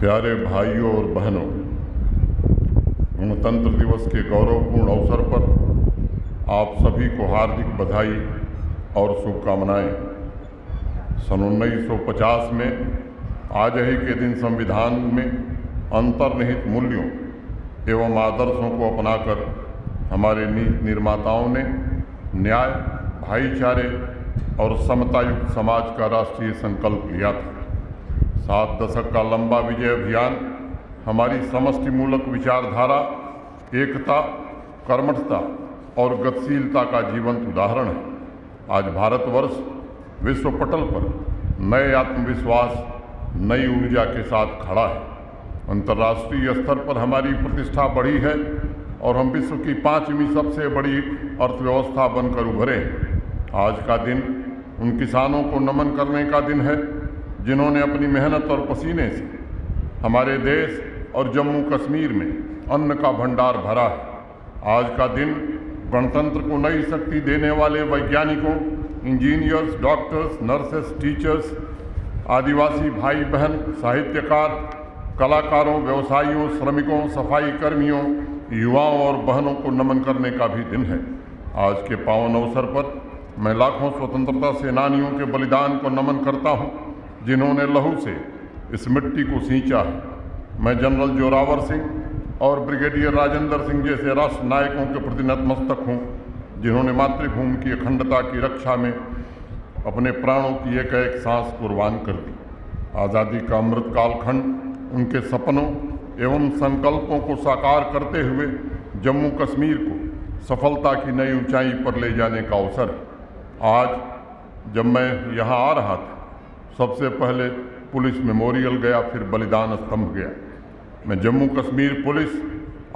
प्यारे भाइयों और बहनों, गणतंत्र दिवस के गौरवपूर्ण अवसर पर आप सभी को हार्दिक बधाई और शुभकामनाएं। सन 1950 में आज ही के दिन संविधान में अंतर्निहित मूल्यों एवं आदर्शों को अपनाकर हमारे नीति निर्माताओं ने न्याय, भाईचारे और समतायुक्त समाज का राष्ट्रीय संकल्प लिया था। 7 दशक का लंबा विजय अभियान हमारी समष्टिमूलक विचारधारा, एकता, कर्मठता और गतिशीलता का जीवंत उदाहरण है। आज भारतवर्ष विश्व पटल पर नए आत्मविश्वास, नई ऊर्जा के साथ खड़ा है। अंतर्राष्ट्रीय स्तर पर हमारी प्रतिष्ठा बढ़ी है और हम विश्व की 5वीं सबसे बड़ी अर्थव्यवस्था बनकर उभरे हैं। आज का दिन उन किसानों को नमन करने का दिन है जिन्होंने अपनी मेहनत और पसीने से हमारे देश और जम्मू कश्मीर में अन्न का भंडार भरा है। आज का दिन गणतंत्र को नई शक्ति देने वाले वैज्ञानिकों, इंजीनियर्स, डॉक्टर्स, नर्सेस, टीचर्स, आदिवासी भाई बहन, साहित्यकार, कलाकारों, व्यवसायियों, श्रमिकों, सफाई कर्मियों, युवाओं और बहनों को नमन करने का भी दिन है। आज के पावन अवसर पर मैं लाखों स्वतंत्रता सेनानियों के बलिदान को नमन करता हूं, जिन्होंने लहू से इस मिट्टी को सींचा है। मैं जनरल जोरावर सिंह और ब्रिगेडियर राजेंद्र सिंह जैसे राष्ट्र नायकों के प्रति नतमस्तक हूँ, जिन्होंने मातृभूमि की अखंडता की रक्षा में अपने प्राणों की एक एक सांस कुर्बान कर दी। आज़ादी का अमृत कालखंड उनके सपनों एवं संकल्पों को साकार करते हुए जम्मू कश्मीर को सफलता की नई ऊंचाई पर ले जाने का अवसर है। आज जब मैं यहाँ आ रहा था, सबसे पहले पुलिस मेमोरियल गया, फिर बलिदान स्तंभ गया। मैं जम्मू कश्मीर पुलिस,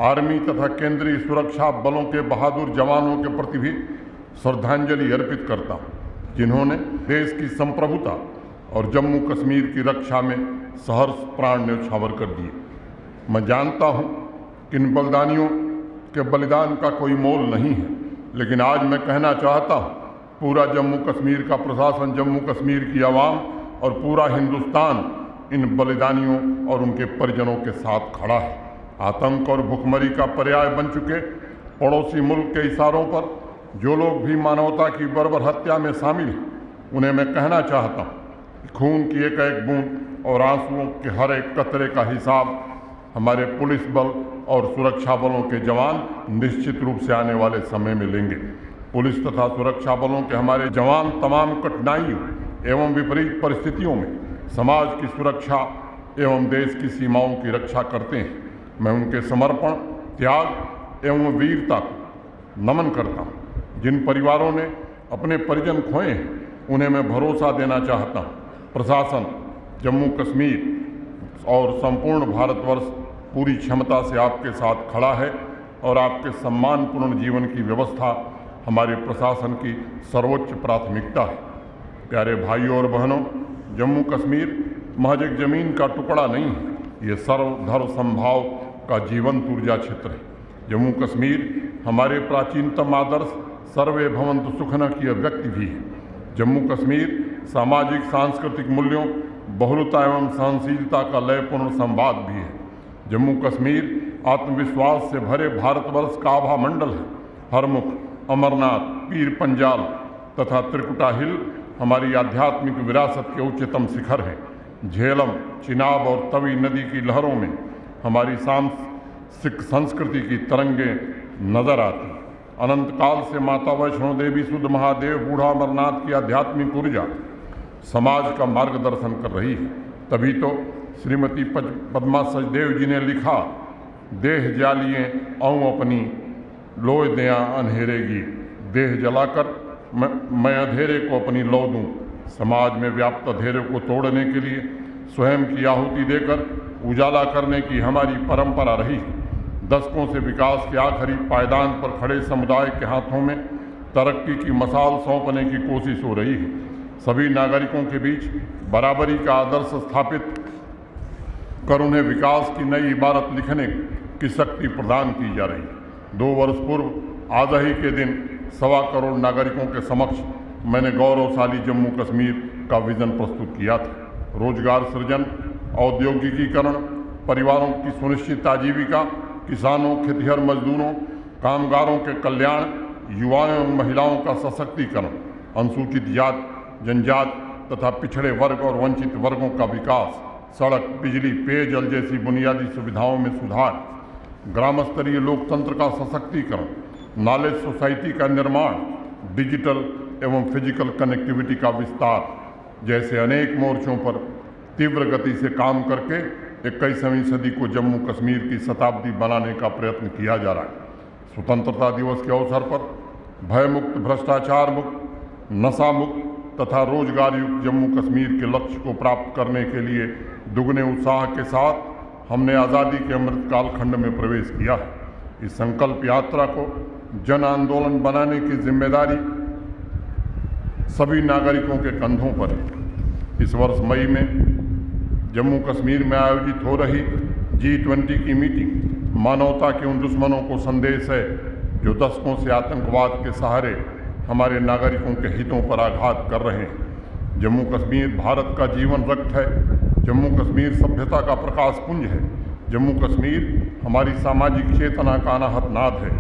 आर्मी तथा केंद्रीय सुरक्षा बलों के बहादुर जवानों के प्रति भी श्रद्धांजलि अर्पित करता हूँ, जिन्होंने देश की संप्रभुता और जम्मू कश्मीर की रक्षा में सहर्ष प्राण न्यौछावर कर दिए। मैं जानता हूँ कि इन बलिदानियों के बलिदान का कोई मोल नहीं है, लेकिन आज मैं कहना चाहता हूँ, पूरा जम्मू कश्मीर का प्रशासन, जम्मू कश्मीर की आवाम और पूरा हिंदुस्तान इन बलिदानियों और उनके परिजनों के साथ खड़ा है। आतंक और भुखमरी का पर्याय बन चुके पड़ोसी मुल्क के इशारों पर जो लोग भी मानवता की बर्बर हत्या में शामिल हैं, उन्हें मैं कहना चाहता हूँ, खून की एक एक बूंद और आंसुओं के हर एक कतरे का हिसाब हमारे पुलिस बल और सुरक्षा बलों के जवान निश्चित रूप से आने वाले समय में लेंगे। पुलिस तथा सुरक्षा बलों के हमारे जवान तमाम कठिनाइयों एवं विपरीत परिस्थितियों में समाज की सुरक्षा एवं देश की सीमाओं की रक्षा करते हैं। मैं उनके समर्पण, त्याग एवं वीरता को नमन करता हूँ। जिन परिवारों ने अपने परिजन खोए हैं, उन्हें मैं भरोसा देना चाहता हूँ, प्रशासन, जम्मू कश्मीर और संपूर्ण भारतवर्ष पूरी क्षमता से आपके साथ खड़ा है और आपके सम्मानपूर्ण जीवन की व्यवस्था हमारे प्रशासन की सर्वोच्च प्राथमिकता है। प्यारे भाइयों और बहनों, जम्मू कश्मीर महज एक जमीन का टुकड़ा नहीं है, ये सर्वधर्म समभाव का जीवंत ऊर्जा क्षेत्र है। जम्मू कश्मीर हमारे प्राचीनतम आदर्श सर्वे भवन्तु सुखिनः की अभिव्यक्ति भी है। जम्मू कश्मीर सामाजिक सांस्कृतिक मूल्यों, बहुलता एवं सहनशीलता का लयपूर्ण संवाद भी है। जम्मू कश्मीर आत्मविश्वास से भरे भारतवर्ष का आभा मंडल है। हरमुख, अमरनाथ, पीर पंजाल तथा त्रिकुटा हिल हमारी आध्यात्मिक विरासत के उच्चतम शिखर हैं। झेलम, चिनाब और तवी नदी की लहरों में हमारी सिख संस्कृति की तरंगें नजर आती। अनंत काल से माता वैष्णो देवी, शुद्ध महादेव, बूढ़ा अमरनाथ की आध्यात्मिक ऊर्जा समाज का मार्गदर्शन कर रही है। तभी तो श्रीमती पद्मा सचदेव जी ने लिखा, देह जालिए औ अपनी लोय दया अंधेरेगी, देह जलाकर मैं अंधेरे को अपनी लौ दूँ। समाज में व्याप्त अंधेरे को तोड़ने के लिए स्वयं की आहुति देकर उजाला करने की हमारी परंपरा रही है। दशकों से विकास के आखिरी पायदान पर खड़े समुदाय के हाथों में तरक्की की मसाल सौंपने की कोशिश हो रही है। सभी नागरिकों के बीच बराबरी का आदर्श स्थापित कर उन्हें विकास की नई इबारत लिखने की शक्ति प्रदान की जा रही है। 2 वर्ष पूर्व आज ही के दिन 1.25 करोड़ नागरिकों के समक्ष मैंने गौरवशाली जम्मू कश्मीर का विजन प्रस्तुत किया था। रोजगार सृजन, औद्योगिकीकरण, परिवारों की सुनिश्चित आजीविका, किसानों, खेतिहर मजदूरों, कामगारों के कल्याण, युवाओं एवं महिलाओं का सशक्तिकरण, अनुसूचित जात, जनजात तथा पिछड़े वर्ग और वंचित वर्गों का विकास, सड़क, बिजली, पेयजल जैसी बुनियादी सुविधाओं में सुधार, ग्राम स्तरीय लोकतंत्र का सशक्तिकरण, नॉलेज सोसाइटी का निर्माण, डिजिटल एवं फिजिकल कनेक्टिविटी का विस्तार जैसे अनेक मोर्चों पर तीव्र गति से काम करके 21वीं सदी को जम्मू कश्मीर की शताब्दी बनाने का प्रयत्न किया जा रहा है। स्वतंत्रता दिवस के अवसर पर भयमुक्त, भ्रष्टाचार मुक्त, नशा मुक्त तथा रोजगार युक्त जम्मू कश्मीर के लक्ष्य को प्राप्त करने के लिए दुगने उत्साह के साथ हमने आज़ादी के अमृत कालखंड में प्रवेश किया है। इस संकल्प यात्रा को जन आंदोलन बनाने की जिम्मेदारी सभी नागरिकों के कंधों पर है। इस वर्ष मई में जम्मू कश्मीर में आयोजित हो रही G20 की मीटिंग मानवता के उन दुश्मनों को संदेश है जो दशकों से आतंकवाद के सहारे हमारे नागरिकों के हितों पर आघात कर रहे हैं। जम्मू कश्मीर भारत का जीवन रक्त है। जम्मू कश्मीर सभ्यता का प्रकाश पुंज है। जम्मू कश्मीर हमारी सामाजिक चेतना का अनाहत नाद है।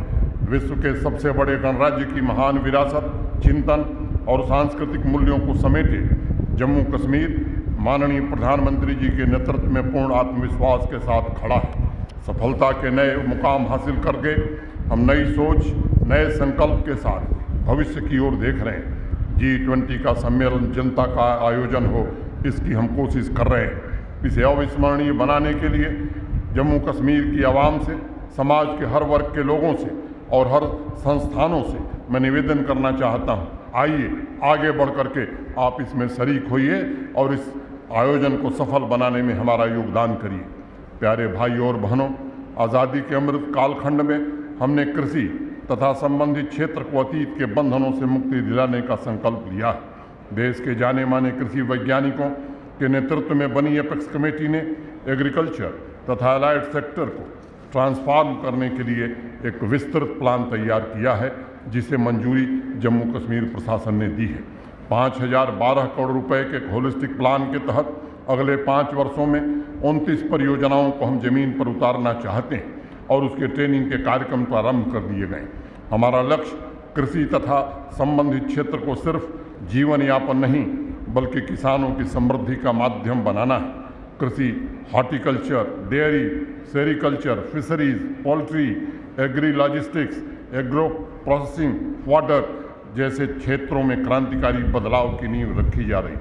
विश्व के सबसे बड़े गणराज्य की महान विरासत, चिंतन और सांस्कृतिक मूल्यों को समेटे जम्मू कश्मीर माननीय प्रधानमंत्री जी के नेतृत्व में पूर्ण आत्मविश्वास के साथ खड़ा है। सफलता के नए मुकाम हासिल करके हम नई सोच, नए संकल्प के साथ भविष्य की ओर देख रहे हैं। G20 का सम्मेलन जनता का आयोजन हो, इसकी हम कोशिश कर रहे हैं। इसे अविस्मरणीय बनाने के लिए जम्मू कश्मीर की आवाम से, समाज के हर वर्ग के लोगों से और हर संस्थानों से मैं निवेदन करना चाहता हूँ, आइए आगे बढ़ करके आप इसमें शरीक होइए और इस आयोजन को सफल बनाने में हमारा योगदान करिए। प्यारे भाइयों और बहनों, आज़ादी के अमृत कालखंड में हमने कृषि तथा संबंधित क्षेत्र को अतीत के बंधनों से मुक्ति दिलाने का संकल्प लिया है। देश के जाने माने कृषि वैज्ञानिकों के नेतृत्व में बनी एपेक्स कमेटी ने एग्रीकल्चर तथा अलाइड सेक्टर को ट्रांसफॉर्म करने के लिए एक विस्तृत प्लान तैयार किया है, जिसे मंजूरी जम्मू कश्मीर प्रशासन ने दी है। 5012 करोड़ रुपए के होलिस्टिक प्लान के तहत अगले 5 वर्षों में 29 परियोजनाओं को हम जमीन पर उतारना चाहते हैं और उसके ट्रेनिंग के कार्यक्रम प्रारंभ कर दिए गए। हमारा लक्ष्य कृषि तथा संबंधित क्षेत्र को सिर्फ जीवन यापन नहीं बल्कि किसानों की समृद्धि का माध्यम बनाना है। कृषि, horticulture, dairy, sericulture, fisheries, poultry, agri logistics, agro processing, water जैसे क्षेत्रों में क्रांतिकारी बदलाव की नींव रखी जा रही।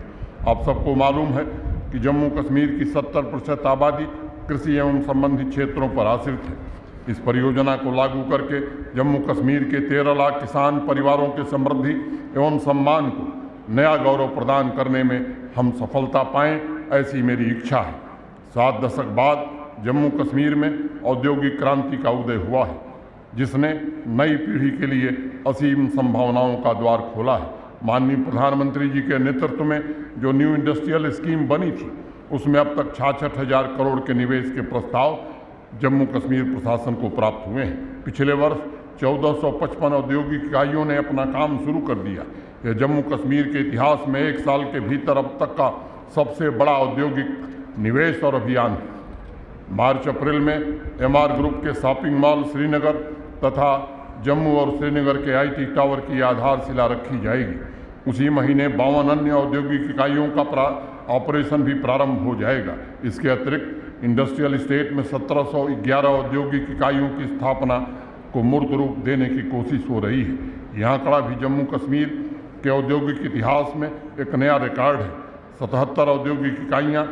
आप सबको मालूम है कि जम्मू कश्मीर की 70% आबादी कृषि एवं संबंधित क्षेत्रों पर आश्रित है। इस परियोजना को लागू करके जम्मू कश्मीर के 13 लाख किसान परिवारों के समृद्धि एवं सम्मान को नया गौरव प्रदान करने में हम सफलता पाएं, ऐसी मेरी इच्छा है। 7 दशक बाद जम्मू कश्मीर में औद्योगिक क्रांति का उदय हुआ है, जिसने नई पीढ़ी के लिए असीम संभावनाओं का द्वार खोला है। माननीय प्रधानमंत्री जी के नेतृत्व में जो न्यू इंडस्ट्रियल स्कीम बनी थी, उसमें अब तक 66,000 करोड़ के निवेश के प्रस्ताव जम्मू कश्मीर प्रशासन को प्राप्त हुए हैं। पिछले वर्ष 1455 औद्योगिक इकाइयों ने अपना काम शुरू कर दिया। यह जम्मू कश्मीर के इतिहास में 1 साल के भीतर अब तक का सबसे बड़ा औद्योगिक निवेश और अभियान है। मार्च अप्रैल में MR ग्रुप के शॉपिंग मॉल श्रीनगर तथा जम्मू और श्रीनगर के IT टावर की आधारशिला रखी जाएगी। उसी महीने 52 अन्य औद्योगिक इकाइयों का ऑपरेशन भी प्रारंभ हो जाएगा। इसके अतिरिक्त इंडस्ट्रियल स्टेट में 1711 औद्योगिक इकाइयों की स्थापना को मूर्त रूप देने की कोशिश हो रही है। यहाँ कड़ा भी जम्मू कश्मीर के औद्योगिक इतिहास में एक नया रिकॉर्ड है। 77 औद्योगिक इकाइयाँ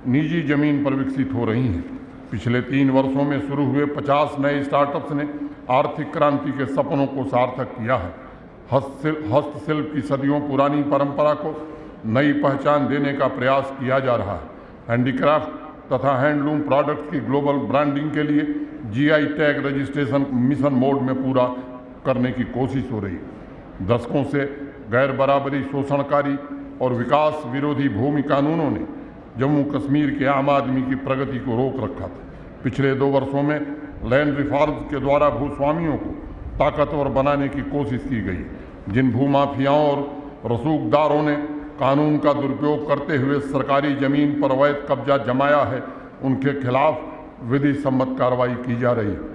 निजी जमीन पर विकसित हो रही हैं। पिछले 3 वर्षों में शुरू हुए 50 नए स्टार्टअप्स ने आर्थिक क्रांति के सपनों को सार्थक किया है। हस्तशिल्प की सदियों पुरानी परंपरा को नई पहचान देने का प्रयास किया जा रहा है। हैंडीक्राफ्ट तथा हैंडलूम प्रोडक्ट्स की ग्लोबल ब्रांडिंग के लिए GI tag registration mission mode में पूरा करने की कोशिश हो रही है। दशकों से गैर बराबरी, शोषणकारी और विकास विरोधी भूमि कानूनों ने जम्मू कश्मीर के आम आदमी की प्रगति को रोक रखा था। पिछले 2 वर्षों में लैंड रिफॉर्म्स के द्वारा भूस्वामियों को ताकतवर बनाने की कोशिश की गई। जिन भूमाफियाओं और रसूखदारों ने कानून का दुरुपयोग करते हुए सरकारी जमीन पर अवैध कब्जा जमाया है, उनके खिलाफ विधि सम्मत कार्रवाई की जा रही है।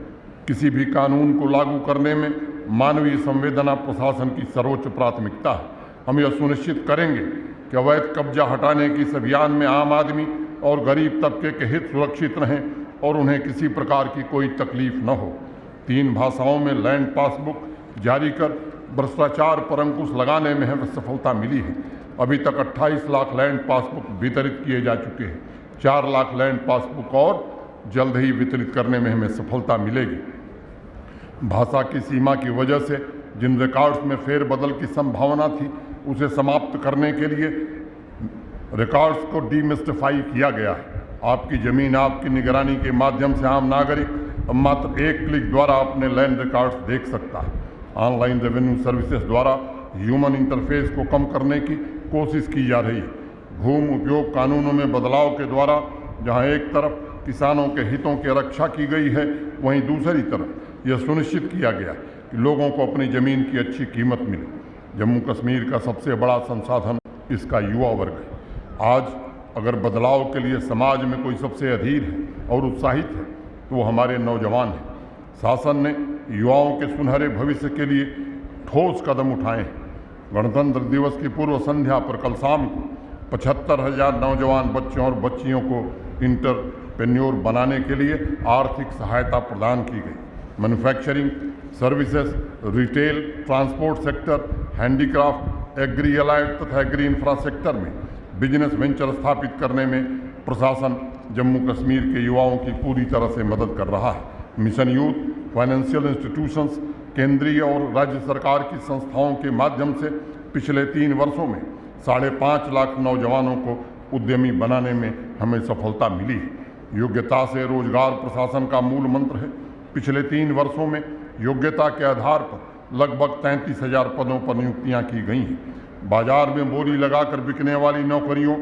किसी भी कानून को लागू करने में मानवीय संवेदना प्रशासन की सर्वोच्च प्राथमिकता है। हम यह सुनिश्चित करेंगे कि अवैध कब्जा हटाने के इस अभियान में आम आदमी और गरीब तबके के हित सुरक्षित रहें और उन्हें किसी प्रकार की कोई तकलीफ न हो। 3 भाषाओं में लैंड पासबुक जारी कर भ्रष्टाचार पर अंकुश लगाने में हमें सफलता मिली है। अभी तक 28 लाख लैंड पासबुक वितरित किए जा चुके हैं। 4 लाख लैंड पासबुक और जल्द ही वितरित करने में हमें सफलता मिलेगी। भाषा की सीमा की वजह से जिन रिकॉर्ड्स में फेरबदल की संभावना थी, उसे समाप्त करने के लिए रिकॉर्ड्स को डीमिस्टिफाई किया गया है। आपकी ज़मीन आपकी निगरानी के माध्यम से आम नागरिक अब मात्र एक क्लिक द्वारा अपने लैंड रिकॉर्ड्स देख सकता है। ऑनलाइन रेवेन्यू सर्विसेज द्वारा ह्यूमन इंटरफेस को कम करने की कोशिश की जा रही है। भूमि उपयोग कानूनों में बदलाव के द्वारा जहां एक तरफ किसानों के हितों की रक्षा की गई है, वहीं दूसरी तरफ यह सुनिश्चित किया गया कि लोगों को अपनी ज़मीन की अच्छी कीमत मिले। जम्मू कश्मीर का सबसे बड़ा संसाधन इसका युवा वर्ग है। आज अगर बदलाव के लिए समाज में कोई सबसे अधीर है और उत्साहित है तो वो हमारे नौजवान हैं। शासन ने युवाओं के सुनहरे भविष्य के लिए ठोस कदम उठाए हैं। गणतंत्र दिवस की पूर्व संध्या पर कल शाम को 75,000 नौजवान बच्चों और बच्चियों को इंटरप्रेन्योर बनाने के लिए आर्थिक सहायता प्रदान की गई। Manufacturing, services, retail, transport sector, handicraft, agri allied तथा एग्री इंफ्रा सेक्टर में बिजनेस वेंचर स्थापित करने में प्रशासन जम्मू कश्मीर के युवाओं की पूरी तरह से मदद कर रहा है। मिशन यूथ, फाइनेंशियल इंस्टीट्यूशंस, केंद्रीय और राज्य सरकार की संस्थाओं के माध्यम से पिछले 3 वर्षों में 5.5 लाख नौजवानों को उद्यमी बनाने में हमें सफलता मिली है। योग्यता से रोजगार प्रशासन का मूल मंत्र है। पिछले 3 वर्षों में योग्यता के आधार पर लगभग 33,000 पदों पर नियुक्तियां की गई हैं। बाजार में बोली लगाकर बिकने वाली नौकरियों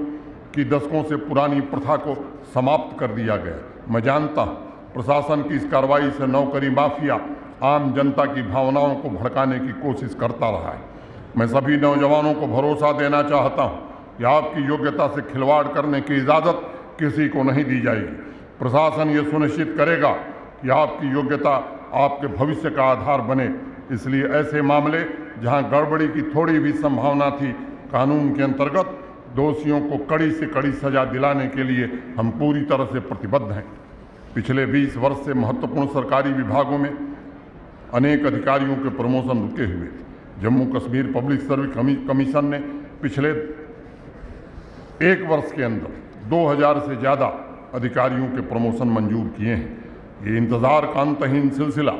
की दशकों से पुरानी प्रथा को समाप्त कर दिया गया। मैं जानता हूँ प्रशासन की इस कार्रवाई से नौकरी माफिया आम जनता की भावनाओं को भड़काने की कोशिश करता रहा है। मैं सभी नौजवानों को भरोसा देना चाहता हूँ कि आपकी योग्यता से खिलवाड़ करने की इजाज़त किसी को नहीं दी जाएगी। प्रशासन ये सुनिश्चित करेगा कि आपकी योग्यता आपके भविष्य का आधार बने। इसलिए ऐसे मामले जहां गड़बड़ी की थोड़ी भी संभावना थी, कानून के अंतर्गत दोषियों को कड़ी से कड़ी सजा दिलाने के लिए हम पूरी तरह से प्रतिबद्ध हैं। पिछले 20 वर्ष से महत्वपूर्ण सरकारी विभागों में अनेक अधिकारियों के प्रमोशन रुके हुए थे। Jammu Kashmir public service commission ने पिछले 1 वर्ष के अंदर 2000 से ज़्यादा अधिकारियों के प्रमोशन मंजूर किए हैं। ये इंतज़ार का अंतहीन सिलसिला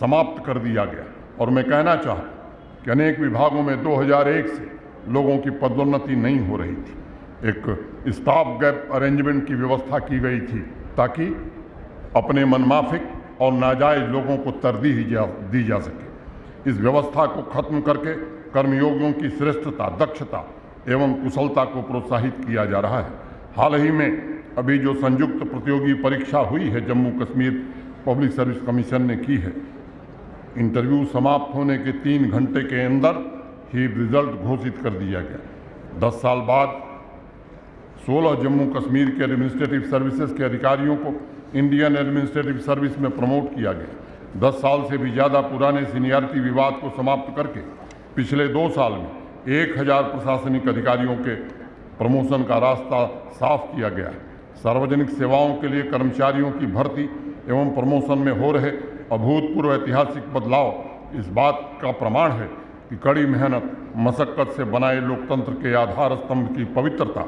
समाप्त कर दिया गया और मैं कहना चाहता कि अनेक विभागों में 2001 से लोगों की पदोन्नति नहीं हो रही थी। एक स्टॉप गैप अरेंजमेंट की व्यवस्था की गई थी ताकि अपने मनमाफिक और नाजायज लोगों को तरजीह दी जा सके। इस व्यवस्था को खत्म करके कर्मयोगियों की श्रेष्ठता, दक्षता एवं कुशलता को प्रोत्साहित किया जा रहा है। हाल ही में अभी जो संयुक्त प्रतियोगी परीक्षा हुई है, Jammu Kashmir public service commission ने की है, इंटरव्यू समाप्त होने के 3 घंटे के अंदर ही रिजल्ट घोषित कर दिया गया। 10 साल बाद 16 जम्मू कश्मीर के एडमिनिस्ट्रेटिव सर्विसेज के अधिकारियों को इंडियन एडमिनिस्ट्रेटिव सर्विस में प्रमोट किया गया। 10 साल से भी ज़्यादा पुराने सीनियरिटी विवाद को समाप्त करके पिछले 2 साल में 1000 प्रशासनिक अधिकारियों के प्रमोशन का रास्ता साफ किया गया है। सार्वजनिक सेवाओं के लिए कर्मचारियों की भर्ती एवं प्रमोशन में हो रहे अभूतपूर्व ऐतिहासिक बदलाव इस बात का प्रमाण है कि कड़ी मेहनत, मशक्कत से बनाए लोकतंत्र के आधार स्तंभ की पवित्रता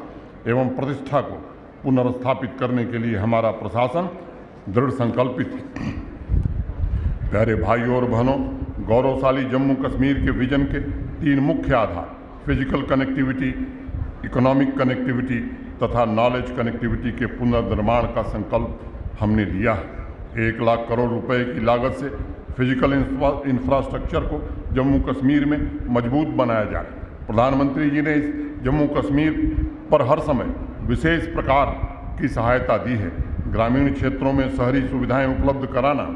एवं प्रतिष्ठा को पुनर्स्थापित करने के लिए हमारा प्रशासन दृढ़ संकल्पित है। प्यारे भाइयों और बहनों, गौरवशाली जम्मू कश्मीर के विजन के 3 मुख्य आधार फिजिकल कनेक्टिविटी, इकोनॉमिक कनेक्टिविटी तथा नॉलेज कनेक्टिविटी के पुनर्निर्माण का संकल्प हमने लिया है। 1 लाख करोड़ रुपए की लागत से फिजिकल इंफ्रास्ट्रक्चर को जम्मू कश्मीर में मजबूत बनाया जाए। प्रधानमंत्री जी ने इस जम्मू कश्मीर पर हर समय विशेष प्रकार की सहायता दी है। ग्रामीण क्षेत्रों में शहरी सुविधाएं उपलब्ध कराना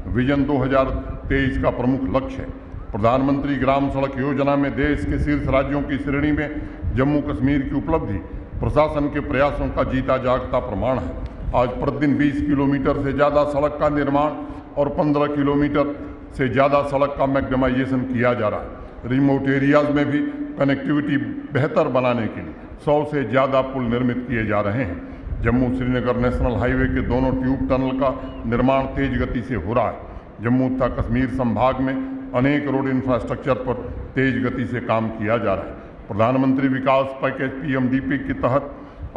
विजन 2023 का प्रमुख लक्ष्य है। प्रधानमंत्री ग्राम सड़क योजना में देश के शीर्ष राज्यों की श्रेणी में जम्मू कश्मीर की उपलब्धि प्रशासन के प्रयासों का जीता जागता प्रमाण है। आज प्रतिदिन 20 किलोमीटर से ज़्यादा सड़क का निर्माण और 15 किलोमीटर से ज़्यादा सड़क का मैग्नेमाइजेशन किया जा रहा है। रिमोट एरियाज़ में भी कनेक्टिविटी बेहतर बनाने के लिए 100 से ज़्यादा पुल निर्मित किए जा रहे हैं। जम्मू श्रीनगर नेशनल हाईवे के दोनों ट्यूब टनल का निर्माण तेज गति से हो रहा है। जम्मू तथा कश्मीर संभाग में अनेक रोड इंफ्रास्ट्रक्चर पर तेज गति से काम किया जा रहा है। प्रधानमंत्री विकास पैकेज PMDP के तहत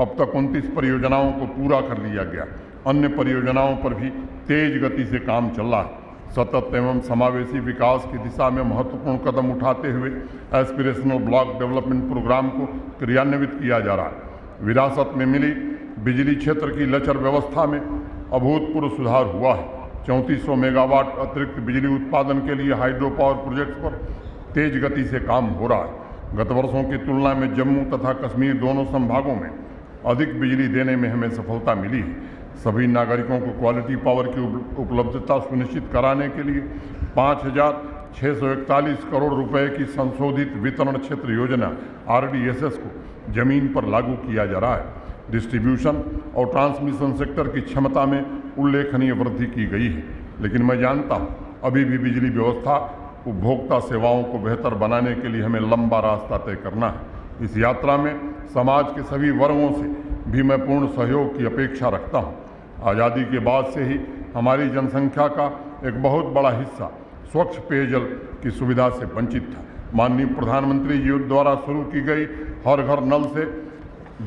अब तक 29 परियोजनाओं को पूरा कर लिया गया। अन्य परियोजनाओं पर भी तेज गति से काम चल रहा है। सतत एवं समावेशी विकास की दिशा में महत्वपूर्ण कदम उठाते हुए एस्पिरेशनल ब्लॉक डेवलपमेंट प्रोग्राम को क्रियान्वित किया जा रहा है। विरासत में मिली बिजली क्षेत्र की लचर व्यवस्था में अभूतपूर्व सुधार हुआ है। 3400 मेगावाट अतिरिक्त बिजली उत्पादन के लिए हाइड्रो पावर प्रोजेक्ट्स पर तेज गति से काम हो रहा है। गत वर्षों की तुलना में जम्मू तथा कश्मीर दोनों संभागों में अधिक बिजली देने में हमें सफलता मिली है। सभी नागरिकों को क्वालिटी पावर की उपलब्धता सुनिश्चित कराने के लिए 5,641 करोड़ रुपए की संशोधित वितरण क्षेत्र योजना RDSS को जमीन पर लागू किया जा रहा है। डिस्ट्रीब्यूशन और ट्रांसमिशन सेक्टर की क्षमता में उल्लेखनीय वृद्धि की गई है, लेकिन मैं जानता हूँ अभी भी बिजली व्यवस्था उपभोक्ता सेवाओं को बेहतर बनाने के लिए हमें लंबा रास्ता तय करना है। इस यात्रा में समाज के सभी वर्गों से भी मैं पूर्ण सहयोग की अपेक्षा रखता हूँ। आज़ादी के बाद से ही हमारी जनसंख्या का एक बहुत बड़ा हिस्सा स्वच्छ पेयजल की सुविधा से वंचित था। माननीय प्रधानमंत्री जी द्वारा शुरू की गई हर घर नल से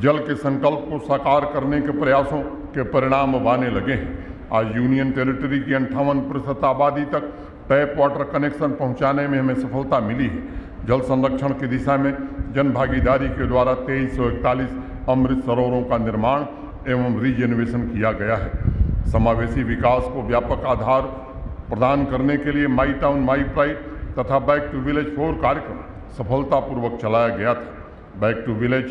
जल के संकल्प को साकार करने के प्रयासों के परिणाम अब आने लगे हैं। आज यूनियन टेरिटरी की 58% आबादी तक टैप वाटर कनेक्शन पहुंचाने में हमें सफलता मिली है। जल संरक्षण की दिशा में जन भागीदारी के द्वारा 2341 अमृत सरोवरों का निर्माण एवं रीजेनरेशन किया गया है। समावेशी विकास को व्यापक आधार प्रदान करने के लिए माई टाउन माई प्राइड तथा बैक टू विलेज 4 कार्यक्रम सफलतापूर्वक चलाया गया था। बैक टू विलेज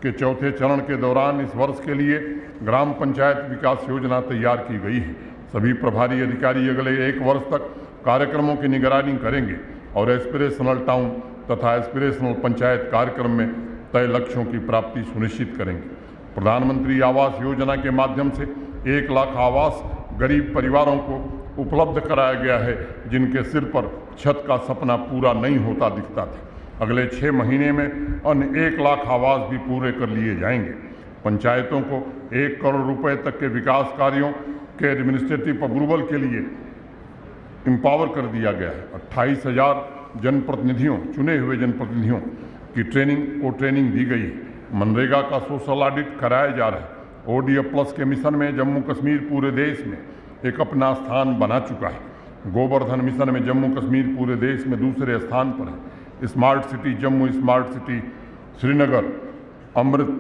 के चौथे चरण के दौरान इस वर्ष के लिए ग्राम पंचायत विकास योजना तैयार की गई है। सभी प्रभारी अधिकारी अगले 1 वर्ष तक कार्यक्रमों की निगरानी करेंगे और एस्पिरेशनल टाउन तथा एस्पिरेशनल पंचायत कार्यक्रम में तय लक्ष्यों की प्राप्ति सुनिश्चित करेंगे। प्रधानमंत्री आवास योजना के माध्यम से 1 लाख आवास गरीब परिवारों को उपलब्ध कराया गया है, जिनके सिर पर छत का सपना पूरा नहीं होता दिखता था। अगले 6 महीने में अन्य 1 लाख आवास भी पूरे कर लिए जाएंगे। पंचायतों को 1 करोड़ रुपए तक के विकास कार्यों के एडमिनिस्ट्रेटिव अप्रूवल के लिए एम्पावर कर दिया गया है। 28,000 जनप्रतिनिधियों, चुने हुए जनप्रतिनिधियों की ट्रेनिंग दी गई है। मनरेगा का सोशल ऑडिट कराया जा रहा है। ODF+ के मिशन में जम्मू कश्मीर पूरे देश में एक अपना स्थान बना चुका है। गोवर्धन मिशन में जम्मू कश्मीर पूरे देश में दूसरे स्थान पर है। Smart city Jammu, smart city Srinagar, Amrut,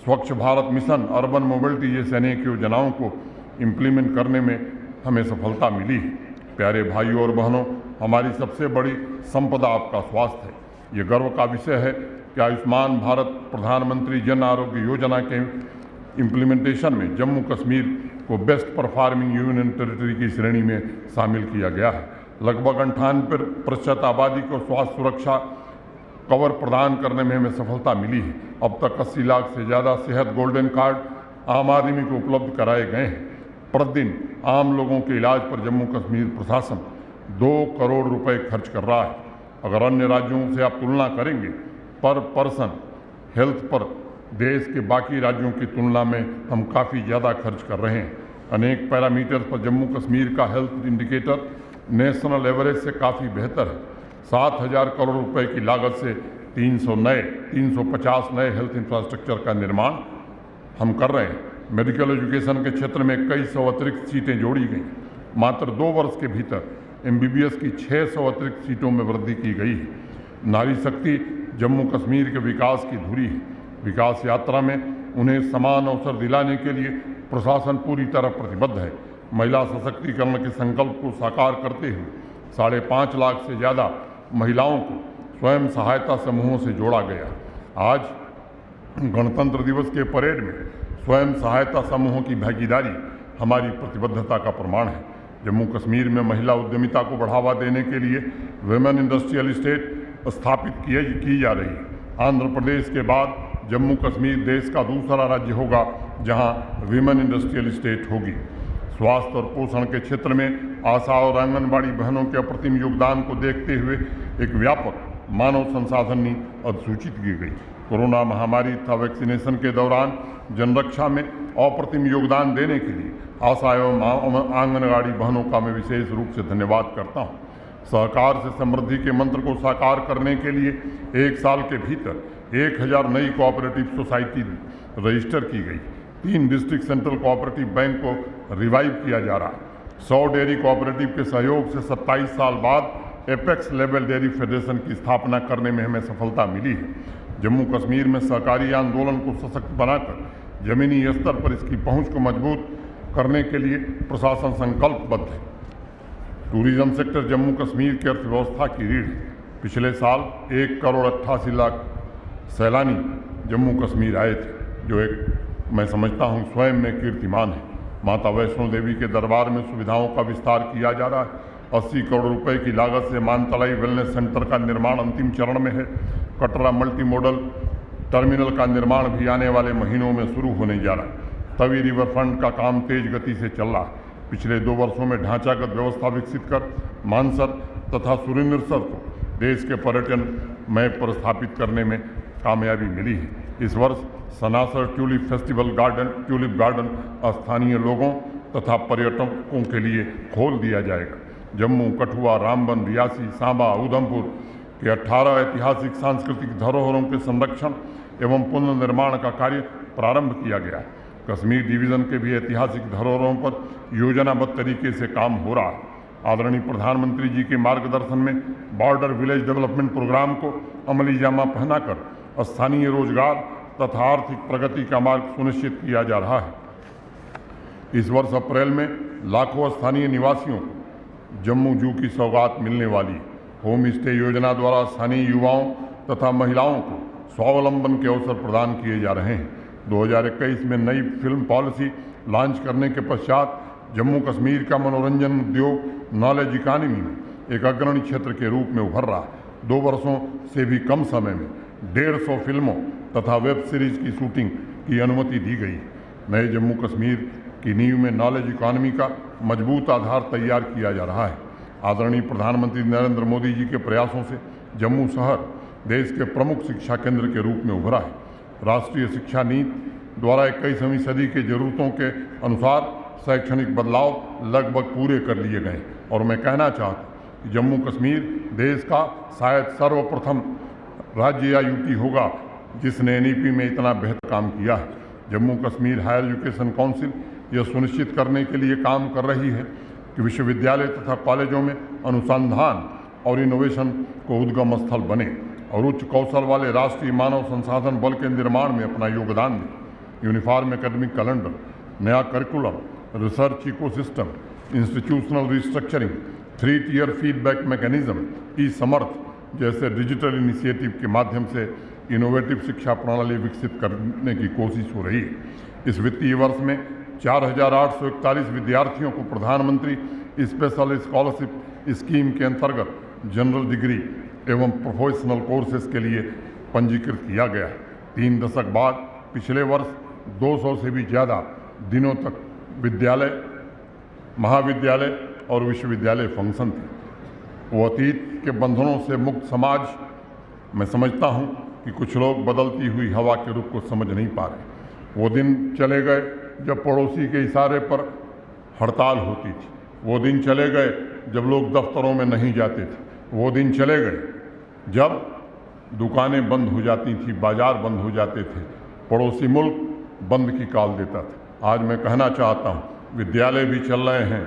Swachh Bharat mission, urban mobility जैसे अनेक योजनाओं को इम्प्लीमेंट करने में हमें सफलता मिली है। प्यारे भाइयों और बहनों, हमारी सबसे बड़ी संपदा आपका स्वास्थ्य है। ये गर्व का विषय है कि आयुष्मान भारत प्रधानमंत्री जन आरोग्य योजना के इम्प्लीमेंटेशन में जम्मू कश्मीर को बेस्ट परफॉर्मिंग यूनियन टेरिटरी की श्रेणी में शामिल किया गया है। लगभग 98% आबादी को स्वास्थ्य सुरक्षा कवर प्रदान करने में हमें सफलता मिली है। अब तक 80 लाख से ज़्यादा सेहत गोल्डन कार्ड आम आदमी को उपलब्ध कराए गए हैं। प्रतिदिन आम लोगों के इलाज पर जम्मू कश्मीर प्रशासन 2 करोड़ रुपए खर्च कर रहा है। अगर अन्य राज्यों से आप तुलना करेंगे पर पर्सन हेल्थ पर देश के बाकी राज्यों की तुलना में हम काफ़ी ज़्यादा खर्च कर रहे हैं। अनेक पैरामीटर्स पर जम्मू कश्मीर का हेल्थ इंडिकेटर नेशनल एवरेज से काफ़ी बेहतर है। 7,000 करोड़ रुपए की लागत से 350 नए हेल्थ इंफ्रास्ट्रक्चर का निर्माण हम कर रहे हैं। मेडिकल एजुकेशन के क्षेत्र में कई सौ अतिरिक्त सीटें जोड़ी गई। मात्र 2 वर्ष के भीतर MBBS की 600 अतिरिक्त सीटों में वृद्धि की गई है। नारी शक्ति जम्मू कश्मीर के विकास की धुरी है। विकास यात्रा में उन्हें समान अवसर दिलाने के लिए प्रशासन पूरी तरह प्रतिबद्ध है। महिला सशक्तिकरण के संकल्प को साकार करते हुए 5.5 लाख से ज़्यादा महिलाओं को स्वयं सहायता समूहों से जोड़ा गया। आज गणतंत्र दिवस के परेड में स्वयं सहायता समूहों की भागीदारी हमारी प्रतिबद्धता का प्रमाण है। जम्मू कश्मीर में महिला उद्यमिता को बढ़ावा देने के लिए वुमेन इंडस्ट्रियल एस्टेट स्थापित की जा रही है। आंध्र प्रदेश के बाद जम्मू कश्मीर देश का दूसरा राज्य होगा जहां विमेन इंडस्ट्रियल स्टेट होगी। स्वास्थ्य और पोषण के क्षेत्र में आशा और आंगनबाड़ी बहनों के अप्रतिम योगदान को देखते हुए एक व्यापक मानव संसाधन नीति अधिसूचित की गई। कोरोना महामारी तथा वैक्सीनेशन के दौरान जनरक्षा में अप्रतिम योगदान देने के लिए आशा एवं आंगनबाड़ी बहनों का मैं विशेष रूप से धन्यवाद करता हूँ। सहकार से समृद्धि के मंत्र को साकार करने के लिए 1 साल के भीतर 1000 नई कोऑपरेटिव सोसाइटी रजिस्टर की गई। 3 डिस्ट्रिक्ट सेंट्रल कोऑपरेटिव बैंक को रिवाइव किया जा रहा है। 100 डेयरी कोऑपरेटिव के सहयोग से 27 साल बाद एपेक्स लेवल डेयरी फेडरेशन की स्थापना करने में हमें सफलता मिली है। जम्मू कश्मीर में सहकारी आंदोलन को सशक्त बनाकर जमीनी स्तर पर इसकी पहुंच को मजबूत करने के लिए प्रशासन संकल्पबद्ध है। टूरिज्म सेक्टर जम्मू कश्मीर की अर्थव्यवस्था की रीढ़ है। पिछले साल 1 करोड़ 88 लाख सैलानी जम्मू कश्मीर आए थे, जो एक मैं समझता हूँ स्वयं में कीर्तिमान है। माता वैष्णो देवी के दरबार में सुविधाओं का विस्तार किया जा रहा है। 80 करोड़ रुपए की लागत से मानतलाई वेलनेस सेंटर का निर्माण अंतिम चरण में है। कटरा मल्टी मॉडल टर्मिनल का निर्माण भी आने वाले महीनों में शुरू होने जा रहा है। तवी रिवरफ्रंट का काम तेज गति से चल रहा है। पिछले 2 वर्षों में ढांचागत व्यवस्था विकसित कर मानसर तथा सुरेंद्रसर को देश के पर्यटन मैप पर स्थापित करने में कामयाबी मिली है। इस वर्ष Sanasar tulip festival tulip garden स्थानीय लोगों तथा पर्यटकों के लिए खोल दिया जाएगा। जम्मू, कठुआ, रामबन, रियासी, सांबा, उधमपुर के 18 ऐतिहासिक सांस्कृतिक धरोहरों के संरक्षण एवं पुनर्निर्माण का कार्य प्रारंभ किया गया है। कश्मीर डिवीज़न के भी ऐतिहासिक धरोहरों पर योजनाबद्ध तरीके से काम हो रहा है। आदरणीय प्रधानमंत्री जी के मार्गदर्शन में बॉर्डर विलेज डेवलपमेंट प्रोग्राम को अमली जामा पहनाकर स्थानीय रोजगार तथा आर्थिक प्रगति का मार्ग सुनिश्चित किया जा रहा है। इस वर्ष अप्रैल में लाखों स्थानीय निवासियों को जम्मू जू की सौगात मिलने वाली है। होम स्टे योजना द्वारा स्थानीय युवाओं तथा महिलाओं को स्वावलंबन के अवसर प्रदान किए जा रहे हैं। 2021 में नई फिल्म पॉलिसी लॉन्च करने के पश्चात जम्मू कश्मीर का मनोरंजन उद्योग नॉलेज इकानमी में एक अग्रणी क्षेत्र के रूप में उभर रहा है। 2 वर्षों से भी कम समय में 150 फिल्मों तथा वेब सीरीज की शूटिंग की अनुमति दी गई। नए जम्मू कश्मीर की नींव में नॉलेज इकॉनमी का मजबूत आधार तैयार किया जा रहा है। आदरणीय प्रधानमंत्री नरेंद्र मोदी जी के प्रयासों से जम्मू शहर देश के प्रमुख शिक्षा केंद्र के रूप में उभरा है। राष्ट्रीय शिक्षा नीति द्वारा 21वीं सदी के जरूरतों के अनुसार शैक्षणिक बदलाव लगभग पूरे कर लिए गए और मैं कहना चाहता हूँ कि जम्मू कश्मीर देश का शायद सर्वप्रथम राज्य या यूटी होगा जिसने एनईपी में इतना बेहतर काम किया है। Jammu Kashmir higher education council यह सुनिश्चित करने के लिए काम कर रही है कि विश्वविद्यालय तथा कॉलेजों में अनुसंधान और इनोवेशन को उद्गम स्थल बने और उच्च कौशल वाले राष्ट्रीय मानव संसाधन बल के निर्माण में अपना योगदान दें। यूनिफॉर्म एकेडमिक कैलेंडर, नया curriculum, research ecosystem, institutional restructuring, 3 tier feedback mechanism, e Samarth जैसे डिजिटल इनिशिएटिव के माध्यम से इनोवेटिव शिक्षा प्रणाली विकसित करने की कोशिश हो रही है। इस वित्तीय वर्ष में 4841 विद्यार्थियों को प्रधानमंत्री स्पेशल स्कॉलरशिप स्कीम के अंतर्गत जनरल डिग्री एवं प्रोफेशनल कोर्सेज के लिए पंजीकृत किया गया है। 3 दशक बाद पिछले वर्ष 200 से भी ज़्यादा दिनों तक विद्यालय, महाविद्यालय और विश्वविद्यालय फंक्शन थे। वो अतीत के बंधनों से मुक्त समाज, मैं समझता हूँ कि कुछ लोग बदलती हुई हवा के रुख को समझ नहीं पा रहे। वो दिन चले गए जब पड़ोसी के इशारे पर हड़ताल होती थी। वो दिन चले गए जब लोग दफ्तरों में नहीं जाते थे। वो दिन चले गए जब दुकानें बंद हो जाती थी, बाजार बंद हो जाते थे, पड़ोसी मुल्क बंद की कॉल देता था। आज मैं कहना चाहता हूँ, विद्यालय भी चल रहे हैं,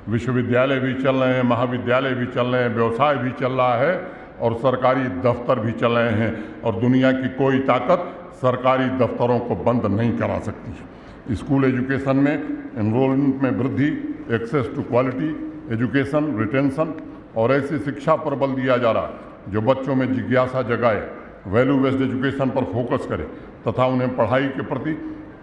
विश्वविद्यालय भी चल रहे हैं, महाविद्यालय भी चल रहे हैं, व्यवसाय भी चल रहा है और सरकारी दफ्तर भी चल रहे हैं और दुनिया की कोई ताकत सरकारी दफ्तरों को बंद नहीं करा सकती है। स्कूल एजुकेशन में एनरोलमेंट में वृद्धि, access to quality education, retention और ऐसी शिक्षा पर बल दिया जा रहा है जो बच्चों में जिज्ञासा जगाए, वैल्यू बेस्ड एजुकेशन पर फोकस करे तथा उन्हें पढ़ाई के प्रति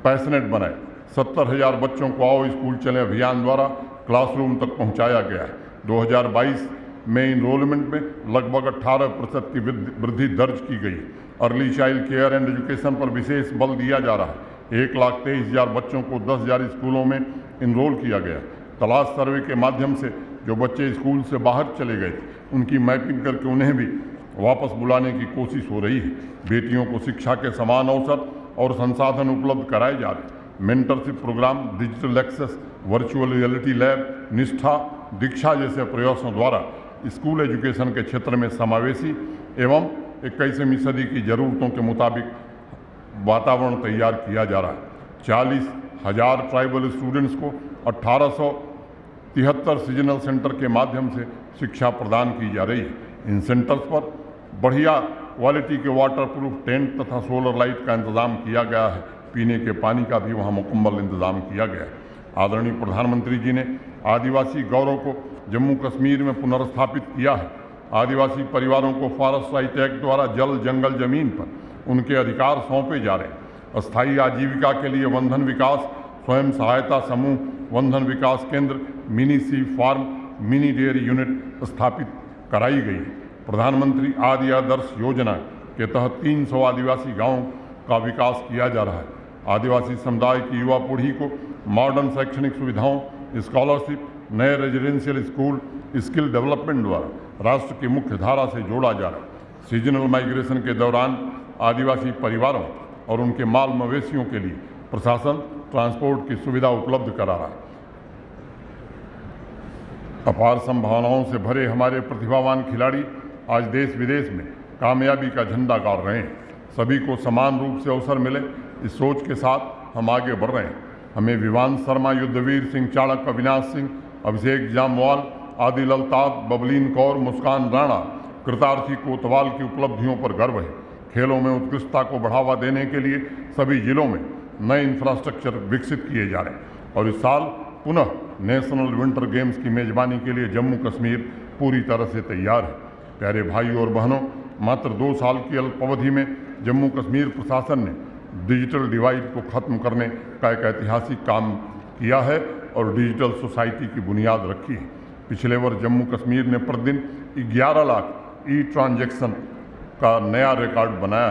पैशनेट बनाए। 70,000 बच्चों को आओ स्कूल चले अभियान द्वारा क्लासरूम तक पहुंचाया गया है। 2022 में इनरोलमेंट में लगभग 18% की वृद्धि दर्ज की गई। Early child care and education पर विशेष बल दिया जा रहा है। 1,23,000 बच्चों को 10,000 स्कूलों में इनरोल किया गया। तलाश सर्वे के माध्यम से जो बच्चे स्कूल से बाहर चले गए थे उनकी मैपिंग करके उन्हें भी वापस बुलाने की कोशिश हो रही है। बेटियों को शिक्षा के समान अवसर और संसाधन उपलब्ध कराए जा रहे हैं। Mentorship programme, digital access, virtual reality lab, Nishtha, Diksha जैसे प्रयासों द्वारा स्कूल एजुकेशन के क्षेत्र में समावेशी एवं 21वीं सदी की ज़रूरतों के मुताबिक वातावरण तैयार किया जा रहा है। 40,000 ट्राइबल स्टूडेंट्स को 1873 सीजनल सेंटर के माध्यम से शिक्षा प्रदान की जा रही है। इन सेंटर्स पर बढ़िया क्वालिटी के वाटर प्रूफ टेंट तथा सोलर लाइट का इंतज़ाम किया गया है। पीने के पानी का भी वहाँ मुकम्मल इंतज़ाम किया गया है। आदरणीय प्रधानमंत्री जी ने आदिवासी गौरव को जम्मू कश्मीर में पुनर्स्थापित किया है। आदिवासी परिवारों को फॉरेस्ट राइट एक्ट द्वारा जल, जंगल, जमीन पर उनके अधिकार सौंपे जा रहे हैं। अस्थायी आजीविका के लिए वंधन विकास स्वयं सहायता समूह, वंधन विकास केंद्र, मिनी सी फार्म, मिनी डेयरी यूनिट स्थापित कराई गई है। प्रधानमंत्री आदि आदर्श योजना के तहत 300 आदिवासी गांवों का विकास किया जा रहा है। आदिवासी समुदाय की युवा पीढ़ी को मॉडर्न शैक्षणिक सुविधाओं, स्कॉलरशिप, नए रेजिडेंशियल स्कूल, स्किल डेवलपमेंट द्वारा राष्ट्र की मुख्य धारा से जोड़ा जा रहा है। सीजनल माइग्रेशन के दौरान आदिवासी परिवारों और उनके माल मवेशियों के लिए प्रशासन ट्रांसपोर्ट की सुविधा उपलब्ध करा रहा है। अपार संभावनाओं से भरे हमारे प्रतिभावान खिलाड़ी आज देश विदेश में कामयाबी का झंडा गाड़ रहे हैं। सभी को समान रूप से अवसर मिले, इस सोच के साथ हम आगे बढ़ रहे हैं। हमें विवांश शर्मा, युद्धवीर सिंह चाणक्य, अविनाश सिंह, अभिषेक जामवाल, आदिल अल्ताफ, बबलीन कौर, मुस्कान राणा, कृतार्थी कोतवाल की उपलब्धियों पर गर्व है। खेलों में उत्कृष्टता को बढ़ावा देने के लिए सभी जिलों में नए इंफ्रास्ट्रक्चर विकसित किए जा रहे हैं और इस साल पुनः नेशनल विंटर गेम्स की मेजबानी के लिए जम्मू कश्मीर पूरी तरह से तैयार है। प्यारे भाइयों और बहनों, मात्र 2 साल की अल्प अवधि में जम्मू कश्मीर प्रशासन ने डिजिटल डिवाइड को खत्म करने का एक ऐतिहासिक काम किया है और डिजिटल सोसाइटी की बुनियाद रखी है। पिछले वर्ष जम्मू कश्मीर ने प्रतिदिन 11 लाख ई ट्रांजैक्शन का नया रिकॉर्ड बनाया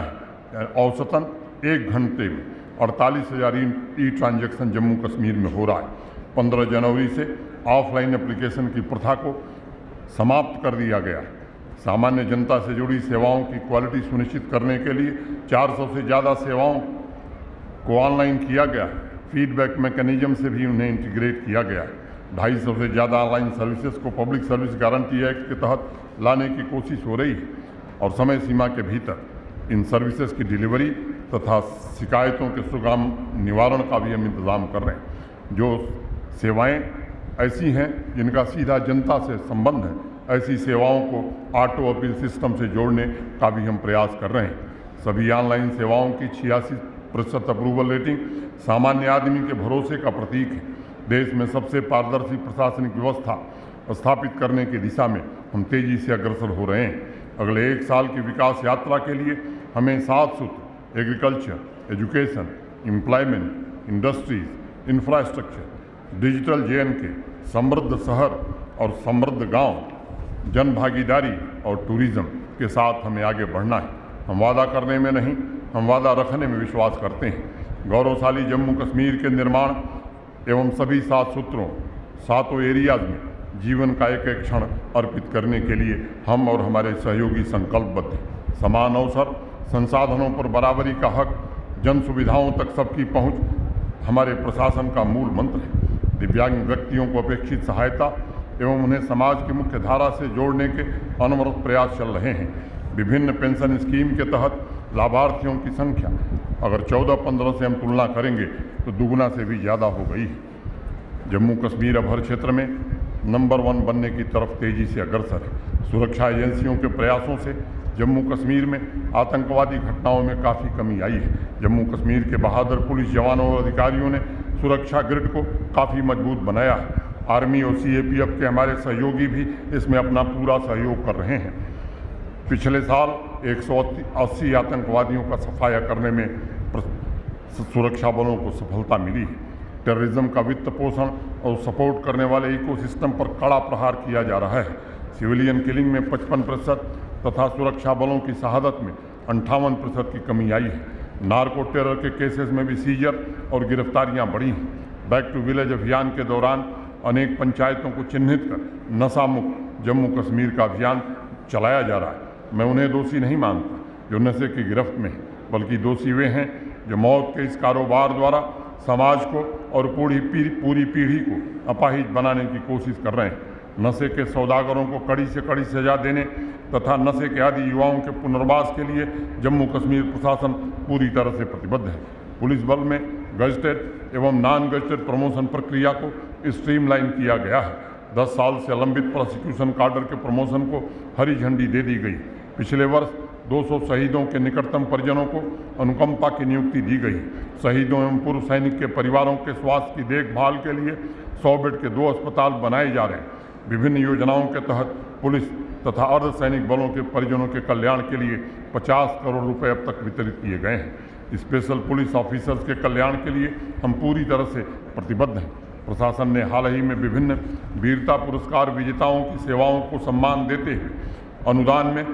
है। औसतन 1 घंटे में 48,000 ई ट्रांजैक्शन जम्मू कश्मीर में हो रहा है। 15 जनवरी से ऑफलाइन एप्लीकेशन की प्रथा को समाप्त कर दिया गया है। सामान्य जनता से जुड़ी सेवाओं की क्वालिटी सुनिश्चित करने के लिए 400 से ज़्यादा सेवाओं को ऑनलाइन किया गया है। फीडबैक मैकेनिज्म से भी उन्हें इंटीग्रेट किया गया है। 250 से ज़्यादा ऑनलाइन सर्विसेज को पब्लिक सर्विस गारंटी एक्ट के तहत लाने की कोशिश हो रही है और समय सीमा के भीतर इन सर्विसेज की डिलीवरी तथा शिकायतों के सुगम निवारण का भी हम इंतज़ाम कर रहे हैं। जो सेवाएं ऐसी हैं जिनका सीधा जनता से संबंध है, ऐसी सेवाओं को ऑटो अपील सिस्टम से जोड़ने का भी हम प्रयास कर रहे हैं। सभी ऑनलाइन सेवाओं की 86% अप्रूवल रेटिंग सामान्य आदमी के भरोसे का प्रतीक है। देश में सबसे पारदर्शी प्रशासनिक व्यवस्था स्थापित करने की दिशा में हम तेजी से अग्रसर हो रहे हैं। अगले 1 साल की विकास यात्रा के लिए हमें 7 सूत्र agriculture, education, employment, industries, infrastructure, digital JNK, समृद्ध शहर और समृद्ध गांव, जन भागीदारी और टूरिज्म के साथ हमें आगे बढ़ना है। हम वादा करने में नहीं, हम वादा रखने में विश्वास करते हैं। गौरवशाली जम्मू कश्मीर के निर्माण एवं सभी 7 सूत्रों, 7 एरियाज में जीवन का एक एक क्षण अर्पित करने के लिए हम और हमारे सहयोगी संकल्पबद्ध हैं। समान अवसर, संसाधनों पर बराबरी का हक, जन सुविधाओं तक सबकी पहुंच हमारे प्रशासन का मूल मंत्र है। दिव्यांग व्यक्तियों को अपेक्षित सहायता एवं उन्हें समाज की मुख्य धारा से जोड़ने के अनवरत प्रयास चल रहे हैं। विभिन्न पेंशन स्कीम के तहत लाभार्थियों की संख्या अगर 14-15 से हम तुलना करेंगे तो दुगुना से भी ज़्यादा हो गई है। जम्मू कश्मीर अब हर क्षेत्र में नंबर 1 बनने की तरफ तेजी से अग्रसर है। सुरक्षा एजेंसियों के प्रयासों से जम्मू कश्मीर में आतंकवादी घटनाओं में काफ़ी कमी आई है। जम्मू कश्मीर के बहादुर पुलिस जवानों और अधिकारियों ने सुरक्षा ग्रिड को काफ़ी मजबूत बनाया है। आर्मी और CAPF के हमारे सहयोगी भी इसमें अपना पूरा सहयोग कर रहे हैं। पिछले साल 180 आतंकवादियों का सफाया करने में सुरक्षा बलों को सफलता मिली है। टेररिज्म का वित्त पोषण और सपोर्ट करने वाले इकोसिस्टम पर कड़ा प्रहार किया जा रहा है। सिविलियन किलिंग में 55% तथा सुरक्षा बलों की शहादत में 58% की कमी आई है। नार्को टेरर के केसेस में भी सीजर और गिरफ्तारियां बढ़ी हैं। बैक टू विलेज अभियान के दौरान अनेक पंचायतों को चिन्हित कर नशा मुक्त जम्मू कश्मीर का अभियान चलाया जा रहा है। मैं उन्हें दोषी नहीं मानता जो नशे की गिरफ्त में हैं, बल्कि दोषी वे हैं जो मौत के इस कारोबार द्वारा समाज को और पूरी पीढ़ी को अपाहिज बनाने की कोशिश कर रहे हैं। नशे के सौदागरों को कड़ी से कड़ी सजा देने तथा नशे के आदि युवाओं के पुनर्वास के लिए जम्मू कश्मीर प्रशासन पूरी तरह से प्रतिबद्ध है। पुलिस बल में गजटेड एवं नॉन गजटेड प्रमोशन प्रक्रिया को स्ट्रीमलाइन किया गया है। 10 साल से लंबित प्रोसिक्यूशन काडर के प्रमोशन को हरी झंडी दे दी गई। पिछले वर्ष 200 शहीदों के निकटतम परिजनों को अनुकंपा की नियुक्ति दी गई। शहीदों एवं पूर्व सैनिक के परिवारों के स्वास्थ्य की देखभाल के लिए 100 बेड के 2 अस्पताल बनाए जा रहे हैं। विभिन्न योजनाओं के तहत पुलिस तथा अर्धसैनिक बलों के परिजनों के कल्याण के लिए 50 करोड़ रुपए अब तक वितरित किए गए हैं। स्पेशल पुलिस ऑफिसर्स के कल्याण के लिए हम पूरी तरह से प्रतिबद्ध हैं। प्रशासन ने हाल ही में विभिन्न वीरता पुरस्कार विजेताओं की सेवाओं को सम्मान देते हुए अनुदान में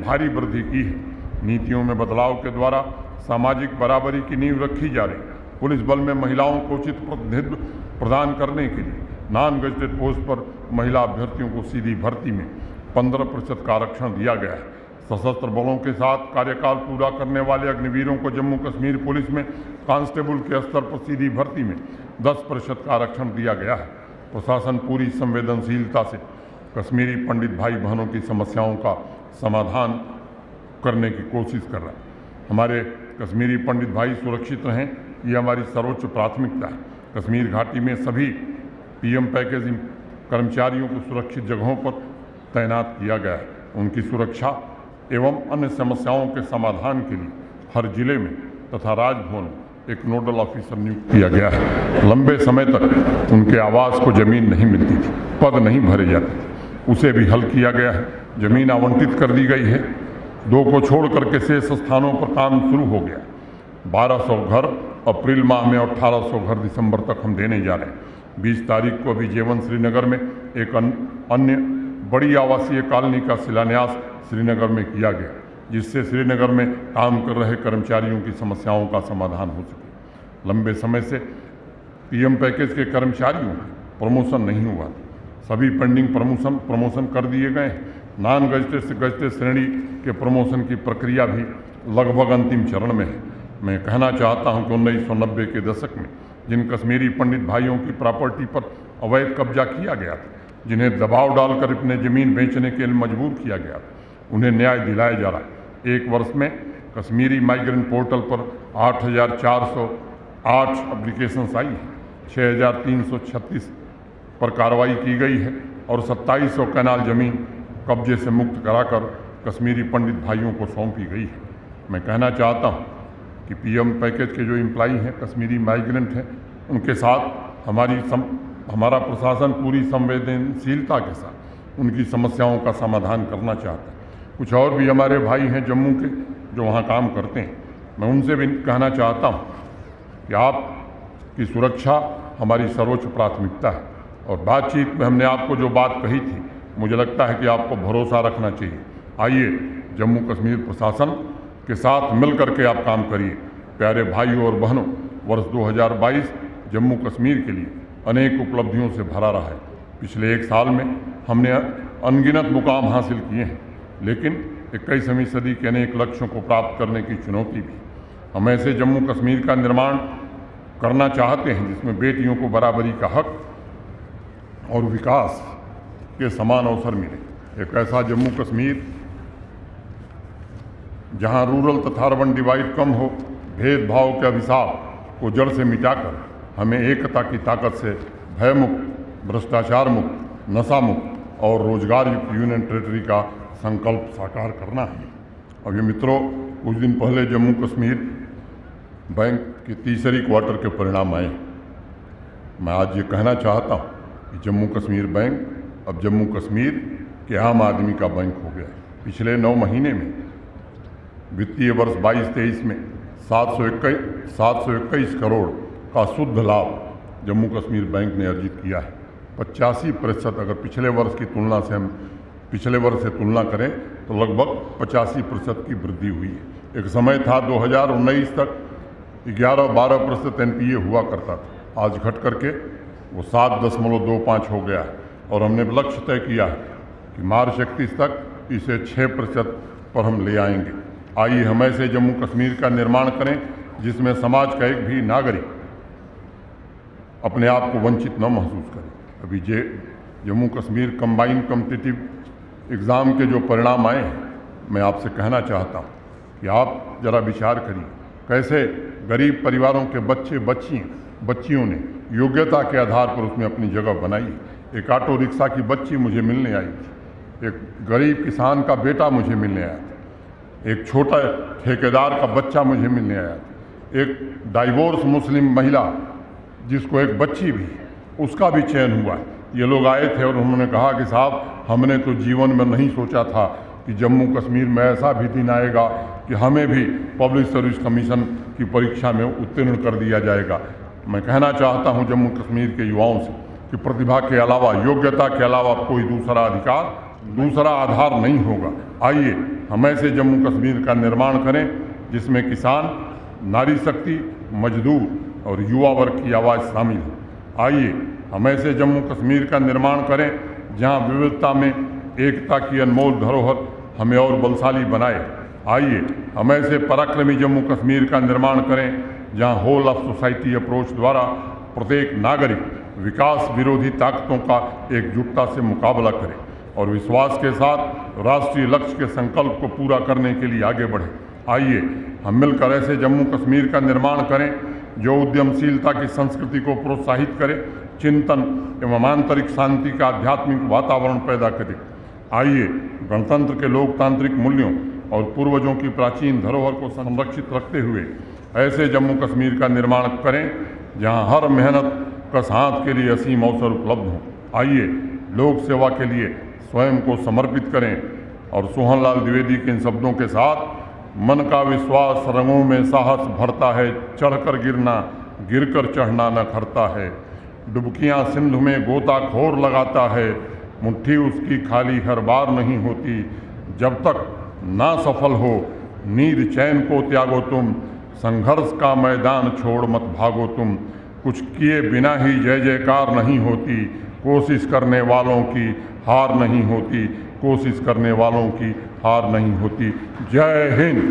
भारी वृद्धि की है। नीतियों में बदलाव के द्वारा सामाजिक बराबरी की नींव रखी जा रही है। पुलिस बल में महिलाओं को उचित प्रतिनिधित्व प्रदान करने के लिए नॉन गजटेड पोस्ट पर महिला अभ्यर्थियों को सीधी भर्ती में 15% का आरक्षण दिया गया है। सशस्त्र बलों के साथ कार्यकाल पूरा करने वाले अग्निवीरों को जम्मू कश्मीर पुलिस में कांस्टेबल के स्तर पर सीधी भर्ती में 10% का आरक्षण दिया गया है। प्रशासन पूरी संवेदनशीलता से कश्मीरी पंडित भाई बहनों की समस्याओं का समाधान करने की कोशिश कर रहा है। हमारे कश्मीरी पंडित भाई सुरक्षित रहें, ये हमारी सर्वोच्च प्राथमिकता है। कश्मीर घाटी में सभी पीएम पैकेज कर्मचारियों को सुरक्षित जगहों पर तैनात किया गया है। उनकी सुरक्षा एवं अन्य समस्याओं के समाधान के लिए हर जिले में तथा राजभवन में एक नोडल ऑफिसर नियुक्त किया गया है। लंबे समय तक उनके आवास को जमीन नहीं मिलती थी, पद नहीं भरे जाते थे, उसे भी हल किया गया है। जमीन आवंटित कर दी गई है। 2 को छोड़ करके शेष स्थानों पर काम शुरू हो गया। 1200 घर अप्रैल माह में और 1800 घर दिसंबर तक हम देने जा रहे हैं। 20 तारीख को अभी जेवन श्रीनगर में एक अन्य बड़ी आवासीय कॉलोनी का शिलान्यास श्रीनगर में किया गया, जिससे श्रीनगर में काम कर रहे कर्मचारियों की समस्याओं का समाधान हो सके। लंबे समय से पीएम पैकेज के कर्मचारियों का प्रमोशन नहीं हुआ, सभी पेंडिंग प्रमोशन कर दिए गए हैं। नॉन गजटेड से गजटेड श्रेणी के प्रमोशन की प्रक्रिया भी लगभग अंतिम चरण में है। मैं कहना चाहता हूं कि 1990 के दशक में जिन कश्मीरी पंडित भाइयों की प्रॉपर्टी पर अवैध कब्जा किया गया था, जिन्हें दबाव डालकर अपने ज़मीन बेचने के लिए मजबूर किया गया था, उन्हें न्याय दिलाया जा रहा है। 1 वर्ष में कश्मीरी माइग्रेंट पोर्टल पर 8,408 एप्लीकेशंस आई हैं, 6,336 पर कार्रवाई की गई है और 2700 कैनाल ज़मीन कब्जे से मुक्त कराकर कश्मीरी पंडित भाइयों को सौंपी गई है। मैं कहना चाहता हूँ कि पीएम पैकेज के जो एम्प्लॉई हैं, कश्मीरी माइग्रेंट हैं, उनके साथ हमारा प्रशासन पूरी संवेदनशीलता के साथ उनकी समस्याओं का समाधान करना चाहता है। कुछ और भी हमारे भाई हैं जम्मू के जो वहाँ काम करते हैं, मैं उनसे भी कहना चाहता हूँ कि आपकी सुरक्षा हमारी सर्वोच्च प्राथमिकता है। और बातचीत में हमने आपको जो बात कही थी, मुझे लगता है कि आपको भरोसा रखना चाहिए। आइए जम्मू कश्मीर प्रशासन के साथ मिल करके आप काम करिए। प्यारे भाइयों और बहनों, वर्ष 2022 जम्मू कश्मीर के लिए अनेक उपलब्धियों से भरा रहा है। पिछले 1 साल में हमने अनगिनत मुकाम हासिल किए हैं, लेकिन 21वीं सदी के अनेक लक्ष्यों को प्राप्त करने की चुनौती भी। हम ऐसे जम्मू कश्मीर का निर्माण करना चाहते हैं जिसमें बेटियों को बराबरी का हक और विकास के समान अवसर मिले। एक ऐसा जम्मू कश्मीर जहां रूरल तथा अर्बन डिवाइड कम हो, भेदभाव के अभिशाप को जड़ से मिटाकर हमें एकता की ताकत से भयमुक्त, भ्रष्टाचार मुक्त, नशा मुक्त और रोजगार युक्त यूनियन टेरिटरी का संकल्प साकार करना है। अभी मित्रों, कुछ दिन पहले जम्मू कश्मीर बैंक के तीसरी क्वार्टर के परिणाम आए। मैं आज ये कहना चाहता हूँ कि जम्मू कश्मीर बैंक अब जम्मू कश्मीर के आम आदमी का बैंक हो गया है। पिछले 9 महीने में वित्तीय वर्ष 22-23 में 721 करोड़ का शुद्ध लाभ जम्मू कश्मीर बैंक ने अर्जित किया है। 85% अगर पिछले वर्ष से तुलना करें तो लगभग 85% की वृद्धि हुई है। एक समय था 2019 तक 11-12% NPA हुआ करता था, आज घट करके वो 7.25 हो गया है और हमने लक्ष्य तय किया है कि मार्च 31 तक इसे 6% पर हम ले आएंगे। आइए हम ऐसे जम्मू कश्मीर का निर्माण करें जिसमें समाज का एक भी नागरिक अपने आप को वंचित न महसूस करे। अभी Jammu Kashmir combined competitive exam के जो परिणाम आए हैं, मैं आपसे कहना चाहता हूँ कि आप ज़रा विचार करिए कैसे गरीब परिवारों के बच्चियों ने योग्यता के आधार पर उसमें अपनी जगह बनाई। एक ऑटो रिक्शा की बच्ची मुझे मिलने आई थी, एक गरीब किसान का बेटा मुझे मिलने आया था, एक छोटा ठेकेदार का बच्चा मुझे मिलने आया था, एक डाइवोर्स मुस्लिम महिला जिसको एक बच्ची भी, उसका भी चयन हुआ। ये लोग आए थे और उन्होंने कहा कि साहब हमने तो जीवन में नहीं सोचा था कि जम्मू कश्मीर में ऐसा भी दिन आएगा कि हमें भी पब्लिक सर्विस कमीशन की परीक्षा में उत्तीर्ण कर दिया जाएगा। मैं कहना चाहता हूं जम्मू कश्मीर के युवाओं से कि प्रतिभा के अलावा, योग्यता के अलावा कोई दूसरा आधार नहीं होगा। आइए हम ऐसे जम्मू कश्मीर का निर्माण करें जिसमें किसान, नारी शक्ति, मजदूर और युवा वर्ग की आवाज़ शामिल हो। आइए हम ऐसे जम्मू कश्मीर का निर्माण करें जहां विविधता में एकता की अनमोल धरोहर हमें और बलशाली बनाए। आइए हम ऐसे पराक्रमी जम्मू कश्मीर का निर्माण करें जहां होल ऑफ सोसाइटी अप्रोच द्वारा प्रत्येक नागरिक विकास विरोधी ताकतों का एकजुटता से मुकाबला करे और विश्वास के साथ राष्ट्रीय लक्ष्य के संकल्प को पूरा करने के लिए आगे बढ़े। आइए हम मिलकर ऐसे जम्मू कश्मीर का निर्माण करें जो उद्यमशीलता की संस्कृति को प्रोत्साहित करे, चिंतन एवं आंतरिक शांति का आध्यात्मिक वातावरण पैदा करे। आइए गणतंत्र के लोकतांत्रिक मूल्यों और पूर्वजों की प्राचीन धरोहर को संरक्षित रखते हुए ऐसे जम्मू कश्मीर का निर्माण करें जहां हर मेहनत कस हाथ के लिए असीम अवसर उपलब्ध हों। आइए लोक सेवा के लिए स्वयं को समर्पित करें और सोहन लाल द्विवेदी के इन शब्दों के साथ, मन का विश्वास रंगों में साहस भरता है, चढ़कर गिरना गिरकर चढ़ना न खरता है, डुबकियां सिंधु में गोताखोर लगाता है, मुट्ठी उसकी खाली हर बार नहीं होती, जब तक ना सफल हो नींद चैन को त्यागो तुम, संघर्ष का मैदान छोड़ मत भागो तुम, कुछ किए बिना ही जय जयकार नहीं होती, कोशिश करने वालों की हार नहीं होती, कोशिश करने वालों की हार नहीं होती। जय हिंद।